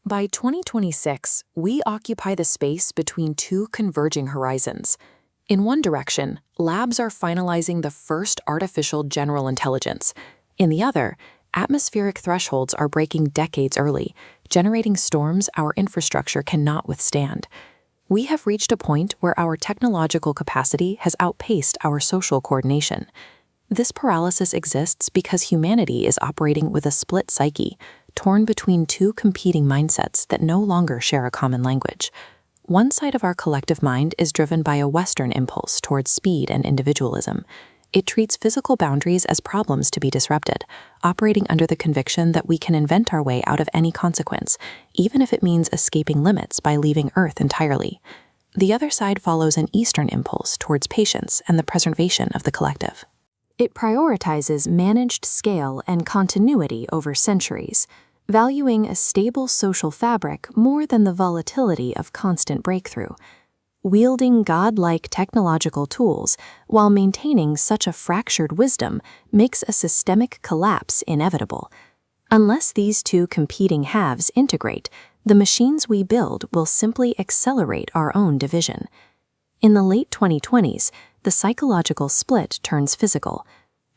By 2026, we occupy the space between two converging horizons. In one direction, labs are finalizing the first artificial general intelligence. In the other, atmospheric thresholds are breaking decades early, generating storms our infrastructure cannot withstand. We have reached a point where our technological capacity has outpaced our social coordination. This paralysis exists because humanity is operating with a split psyche, torn between two competing mindsets that no longer share a common language. One side of our collective mind is driven by a Western impulse towards speed and individualism. It treats physical boundaries as problems to be disrupted, operating under the conviction that we can invent our way out of any consequence, even if it means escaping limits by leaving Earth entirely. The other side follows an Eastern impulse towards patience and the preservation of the collective. It prioritizes managed scale and continuity over centuries, valuing a stable social fabric more than the volatility of constant breakthrough. Wielding godlike technological tools while maintaining such a fractured wisdom makes a systemic collapse inevitable. Unless these two competing halves integrate, the machines we build will simply accelerate our own division. In the late 2020s, the psychological split turns physical.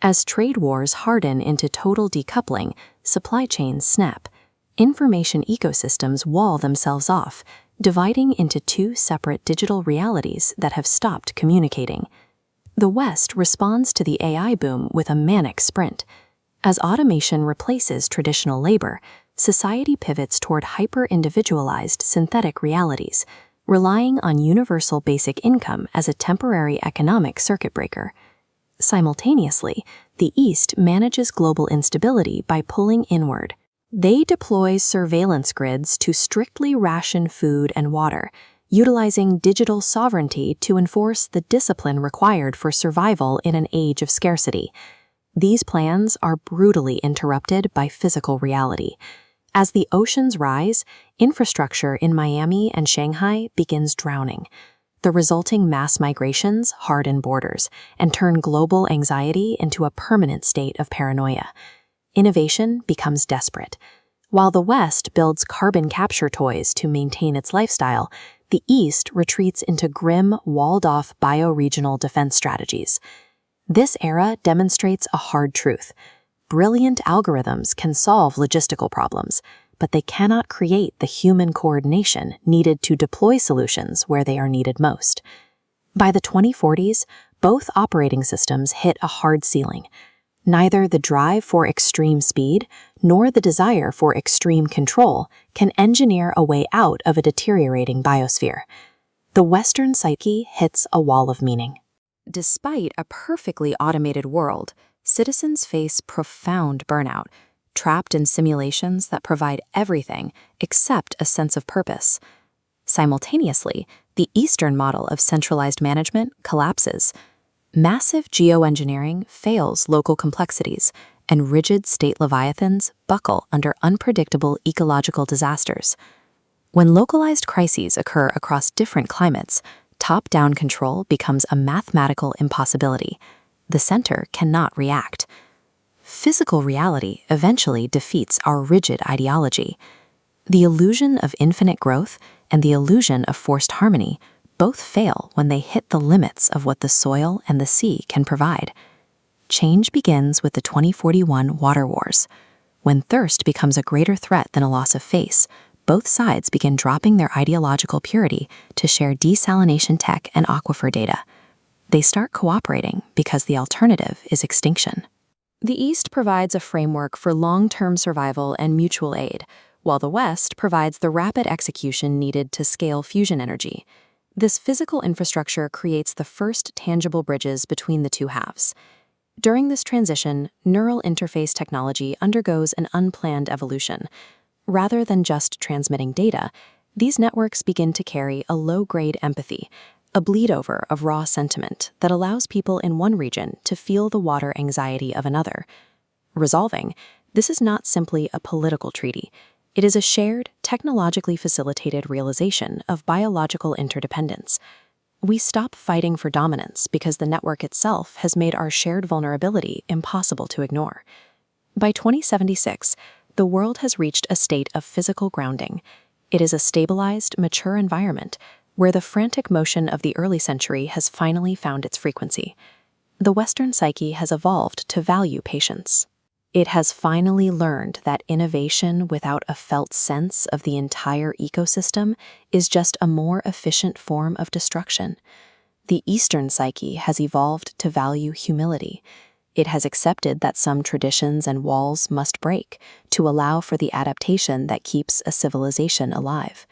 As trade wars harden into total decoupling, supply chains snap. Information ecosystems wall themselves off, dividing into two separate digital realities that have stopped communicating. The West responds to the AI boom with a manic sprint. As automation replaces traditional labor, society pivots toward hyper-individualized synthetic realities, relying on universal basic income as a temporary economic circuit breaker. Simultaneously, the East manages global instability by pulling inward. They deploy surveillance grids to strictly ration food and water, utilizing digital sovereignty to enforce the discipline required for survival in an age of scarcity. These plans are brutally interrupted by physical reality. As the oceans rise, infrastructure in Miami and Shanghai begins drowning. The resulting mass migrations harden borders and turn global anxiety into a permanent state of paranoia. Innovation becomes desperate. While the West builds carbon capture toys to maintain its lifestyle, the East retreats into grim, walled-off bioregional defense strategies. This era demonstrates a hard truth. Brilliant algorithms can solve logistical problems, but they cannot create the human coordination needed to deploy solutions where they are needed most. By the 2040s, both operating systems hit a hard ceiling. Neither the drive for extreme speed nor the desire for extreme control can engineer a way out of a deteriorating biosphere. The Western psyche hits a wall of meaning. Despite a perfectly automated world, citizens face profound burnout, trapped in simulations that provide everything except a sense of purpose. Simultaneously, the Eastern model of centralized management collapses. Massive geoengineering fails local complexities, and rigid state leviathans buckle under unpredictable ecological disasters. When localized crises occur across different climates, top-down control becomes a mathematical impossibility. The center cannot react. Physical reality eventually defeats our rigid ideology. The illusion of infinite growth and the illusion of forced harmony both fail when they hit the limits of what the soil and the sea can provide. Change begins with the 2041 water wars. When thirst becomes a greater threat than a loss of face, both sides begin dropping their ideological purity to share desalination tech and aquifer data. They start cooperating because the alternative is extinction. The East provides a framework for long-term survival and mutual aid, while the West provides the rapid execution needed to scale fusion energy. This physical infrastructure creates the first tangible bridges between the two halves. During this transition, neural interface technology undergoes an unplanned evolution. Rather than just transmitting data, these networks begin to carry a low-grade empathy, a bleed-over of raw sentiment that allows people in one region to feel the water anxiety of another. Resolving, this is not simply a political treaty. It is a shared, technologically facilitated realization of biological interdependence. We stop fighting for dominance because the network itself has made our shared vulnerability impossible to ignore. By 2076, The world has reached a state of physical grounding. It is a stabilized, mature environment where the frantic motion of the early century has finally found its frequency. The Western psyche has evolved to value patience. It has finally learned that innovation without a felt sense of the entire ecosystem is just a more efficient form of destruction. The Eastern psyche has evolved to value humility. It has accepted that some traditions and walls must break to allow for the adaptation that keeps a civilization alive.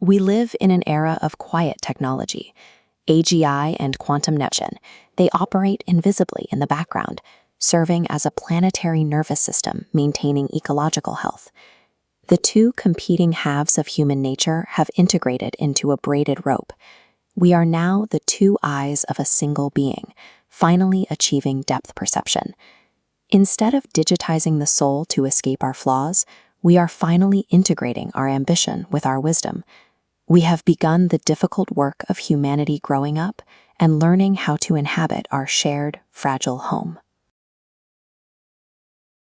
We live in an era of quiet technology. AGI and quantum networks, they operate invisibly in the background, serving as a planetary nervous system maintaining ecological health. The two competing halves of human nature have integrated into a braided rope. We are now the two eyes of a single being, finally achieving depth perception. Instead of digitizing the soul to escape our flaws, we are finally integrating our ambition with our wisdom. We have begun the difficult work of humanity growing up and learning how to inhabit our shared, fragile home.